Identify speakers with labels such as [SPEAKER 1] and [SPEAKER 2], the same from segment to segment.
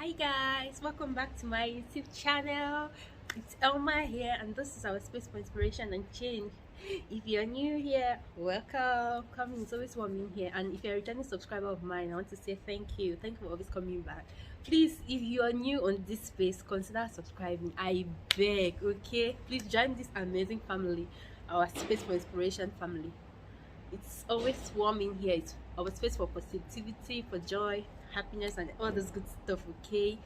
[SPEAKER 1] Hi guys, welcome back to my YouTube channel. It's Elma here, and this is our space for inspiration and change. If you're new here, welcome. Coming is always warming here, and if you're a returning subscriber of mine, I want to say thank you. Thank you for always coming back. Please, if you are new on this space, consider subscribing. I beg, okay? Please join this amazing family, our space for inspiration family. It's always warm in here. It's our space for positivity, for joy, happiness, and all this good stuff. Okay,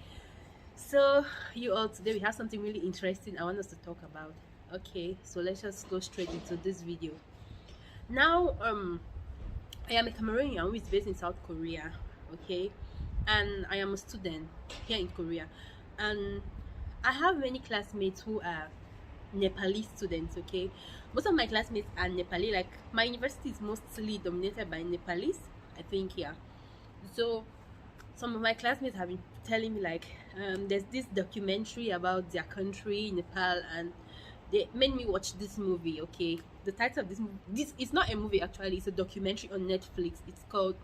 [SPEAKER 1] so you all, today we have something really interesting I want us to talk about. Okay, so let's just go straight into this video now. I am a Cameroonian who is based in South Korea. Okay, and I am a student here in Korea, and I have many classmates who are Nepali students. Okay, most of my classmates are Nepali. Like, my university is mostly dominated by Nepalese, I think. Yeah, so some of my classmates have been telling me, like, there's this documentary about their country, Nepal, and they made me watch this movie. Okay, the title of this movie, this is not a movie actually, it's a documentary on Netflix. It's called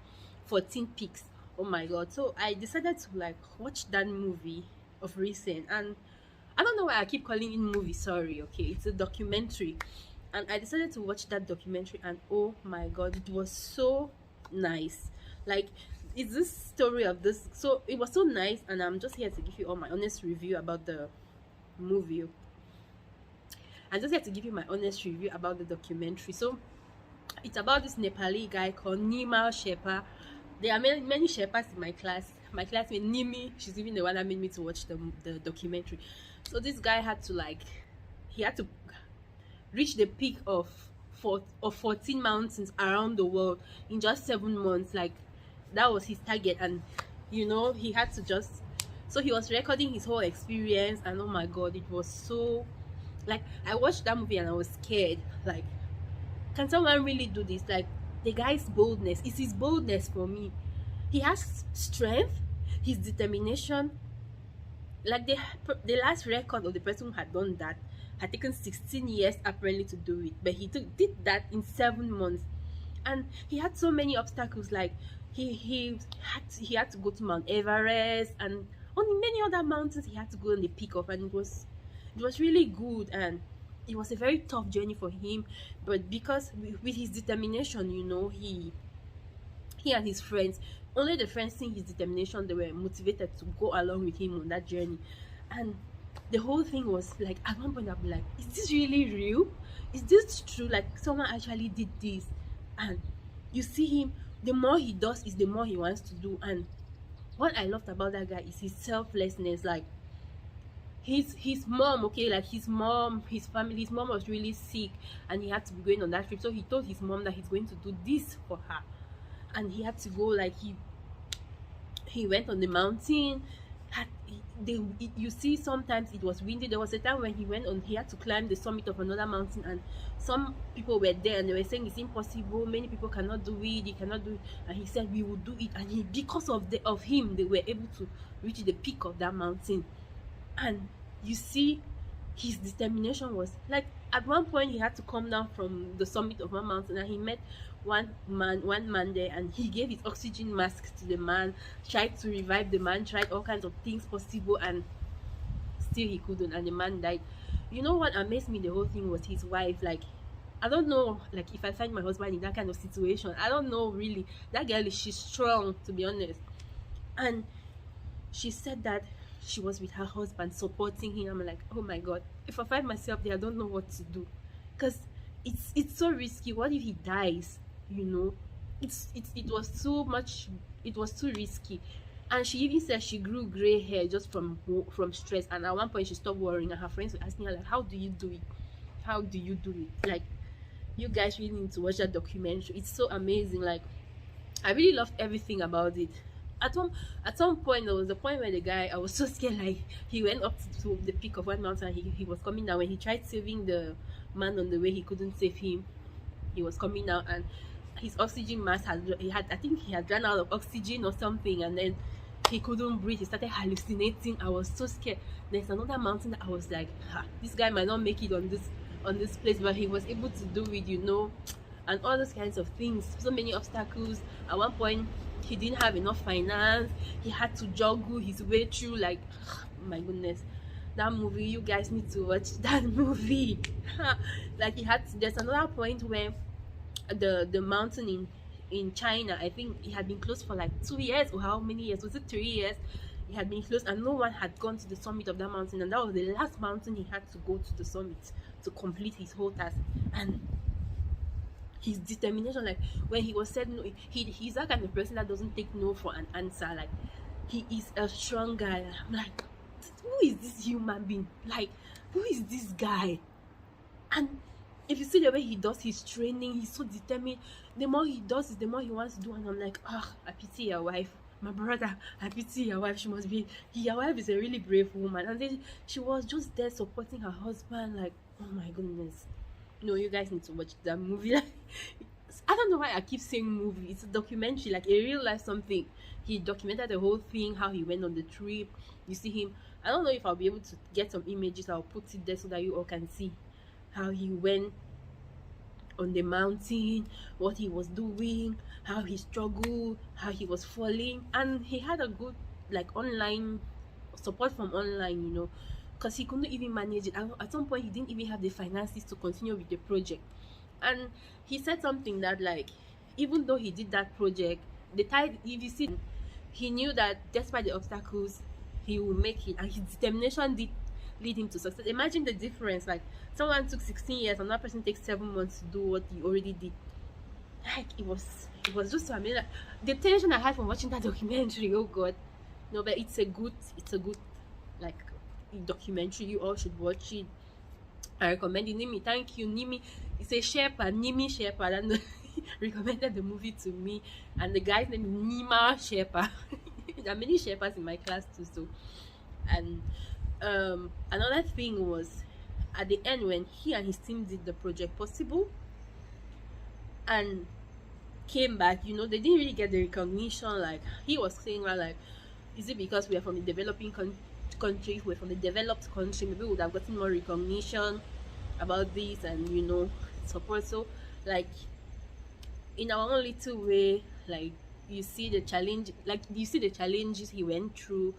[SPEAKER 1] 14 Peaks. Oh my god, so I decided to like watch that movie of recent, and I don't know why I keep calling it movie, sorry. Okay, it's a documentary, and I decided to watch that documentary, and oh my god, it was so nice. Like, it's this story of this, so it was so nice, and I'm just here to give you all my honest review about the movie. I'm just here to give you my honest review about the documentary. So it's about this Nepali guy called Nima Sherpa. There are many Sherpas in my class. My classmate Nimi, she's even the one that made me to watch the documentary. So this guy had to, like, he had to reach the peak of 14 mountains around the world in just 7 months. Like, that was his target, and he had to just, so he was recording his whole experience, and oh my god, it was so, like, I watched that movie and I was scared. Like, can someone really do this? Like, the guy's boldness, it's his boldness for me. He has strength, his determination. Like, the last record of the person who had done that had taken 16 years apparently to do it, but he did that in 7 months. And he had so many obstacles. Like, he had to go to Mount Everest, and on many other mountains he had to go on the peak of, and it was really good, and it was a very tough journey for him. But because with his determination, he and his friends, only the friends seeing his determination, they were motivated to go along with him on that journey. And the whole thing was like, at one point I'll be like, is this really real? Is this true? Like, someone actually did this? And you see him, the more he does is the more he wants to do. And what I loved about that guy is his selflessness. Like, his mom, okay, like his mom, his family, his mom was really sick, and he had to be going on that trip. So he told his mom that he's going to do this for her, and he had to go. Like, he went on the mountain. You see, sometimes it was windy. There was a time when he had to climb the summit of another mountain, and some people were there and they were saying it's impossible, many people cannot do it, he cannot do it, and he said we will do it. And because of him, they were able to reach the peak of that mountain. And you see, his determination was like, at one point he had to come down from the summit of one mountain, and he met one man there, and he gave his oxygen mask to the man, tried to revive the man, tried all kinds of things possible, and still he couldn't, and the man died. You know what amazed me the whole thing was his wife. Like, I don't know, like, if I find my husband in that kind of situation, I don't know, really. That girl, she's strong, to be honest. And she said that she was with her husband supporting him. I'm like, oh my god, if I find myself there, I don't know what to do, because it's so risky. What if he dies? It was too much, it was too risky. And she even said she grew gray hair just from stress, and at one point she stopped worrying, and her friends were asking her, like, how do you do it? How do you do it? Like, you guys really need to watch that documentary. It's so amazing. Like, I really loved everything about it. At some point, there was a point where the guy, I was so scared. Like, he went up to the peak of one mountain, he was coming down. When he tried saving the man on the way, he couldn't save him. He was coming down, and his oxygen mask I think he had run out of oxygen or something, and then he couldn't breathe. He started hallucinating. I was so scared. There's another mountain that I was like, this guy might not make it on this place, but he was able to do it, and all those kinds of things. So many obstacles. At one point, he didn't have enough finance. He had to juggle his way through, like, my goodness, that movie, you guys need to watch that movie. Like, he had to, there's another point where the mountain in China, I think it had been closed for like 2 years, or how many years was it, 3 years. It had been closed and no one had gone to the summit of that mountain, and that was the last mountain he had to go to the summit to complete his whole task. And his determination, like when he was said no, he's that kind of person that doesn't take no for an answer. Like, he is a strong guy. I'm like, who is this human being? Like, who is this guy? And if you see the way he does his training, he's so determined. The more he does it, the more he wants to do. And I'm like, I pity your wife, my brother. I pity your wife. She must be, your wife is a really brave woman. And then she was just there supporting her husband. Like, oh my goodness. No, you guys need to watch that movie. Like, I don't know why I keep saying movie. It's a documentary, like a real life something. He documented the whole thing, how he went on the trip. You see him. I don't know if I'll be able to get some images. I'll put it there so that you all can see how he went on the mountain, what he was doing, how he struggled, how he was falling. And he had a good, like, online support from online, you know, because he couldn't even manage it. At some point, he didn't even have the finances to continue with the project. And he said something that, like, even though he did that project, the tide, if you see, he knew that despite the obstacles, he will make it, and his determination did lead him to success. Imagine the difference. Like, someone took 16 years and that person takes 7 months to do what he already did. Like, it was just so amazing. Like, the tension I had from watching that documentary, oh god. No, but it's a good like documentary. You all should watch it. I recommend it. Nimi, thank you, Nimi. It's a Sherpa, Nimi Sherpa, and recommended the movie to me. And the guy's name is Nima Sherpa. There are many Sherpas in my class too. So, and another thing was, at the end, when he and his team did the project possible and came back, you know, they didn't really get the recognition. Like, he was saying, well, like, is it because we are from the developing country, we're from the developed country, maybe we would have gotten more recognition about this and, you know, support. So, like, in our own little way, like, you see the challenges he went through,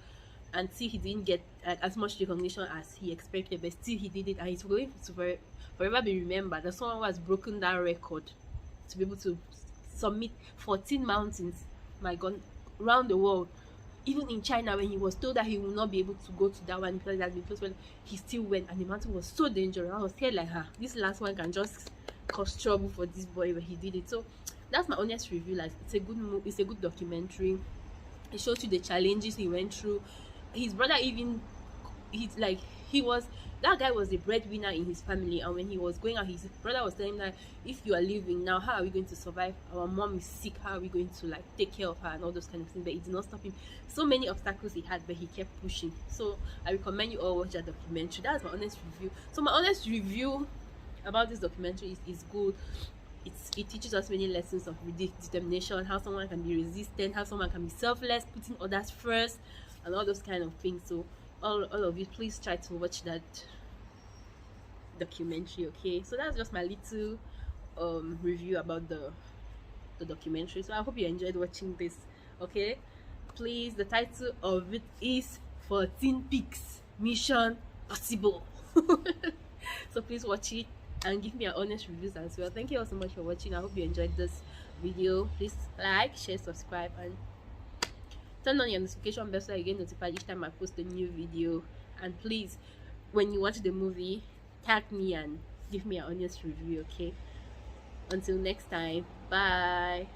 [SPEAKER 1] and see he didn't get, like, as much recognition as he expected, but still he did it, and he's going to forever be remembered as someone who has broken that record to be able to summit 14 mountains, my god, around the world. Even in China, when he was told that he will not be able to go to that one because it has been closed, well, he still went, and the mountain was so dangerous. I was scared, like, this last one can just cause trouble for this boy, but he did it. So that's my honest review. Like, it's a good documentary. It shows you the challenges he went through. His brother, even, that guy was the breadwinner in his family, and when he was going out, his brother was telling him that, if you are leaving now, how are we going to survive? Our mom is sick, how are we going to, like, take care of her, and all those kind of things. But it did not stop him. So many obstacles he had, but he kept pushing. So I recommend you all watch that documentary. That's my honest review. So my honest review about this documentary is good. It teaches us many lessons of determination, how someone can be resistant, how someone can be selfless, putting others first, and all those kind of things. So all of you, please try to watch that documentary. Okay, so that's just my little review about the documentary. So I hope you enjoyed watching this. Okay, please, the title of it is 14 Peaks Mission Possible. So please watch it and give me your honest reviews as well. Thank you all so much for watching. I hope you enjoyed this video. Please like, share, subscribe, and turn on your notification bell so you get notified each time I post a new video. And please, when you watch the movie, tag me and give me an honest review. Okay, until next time, bye.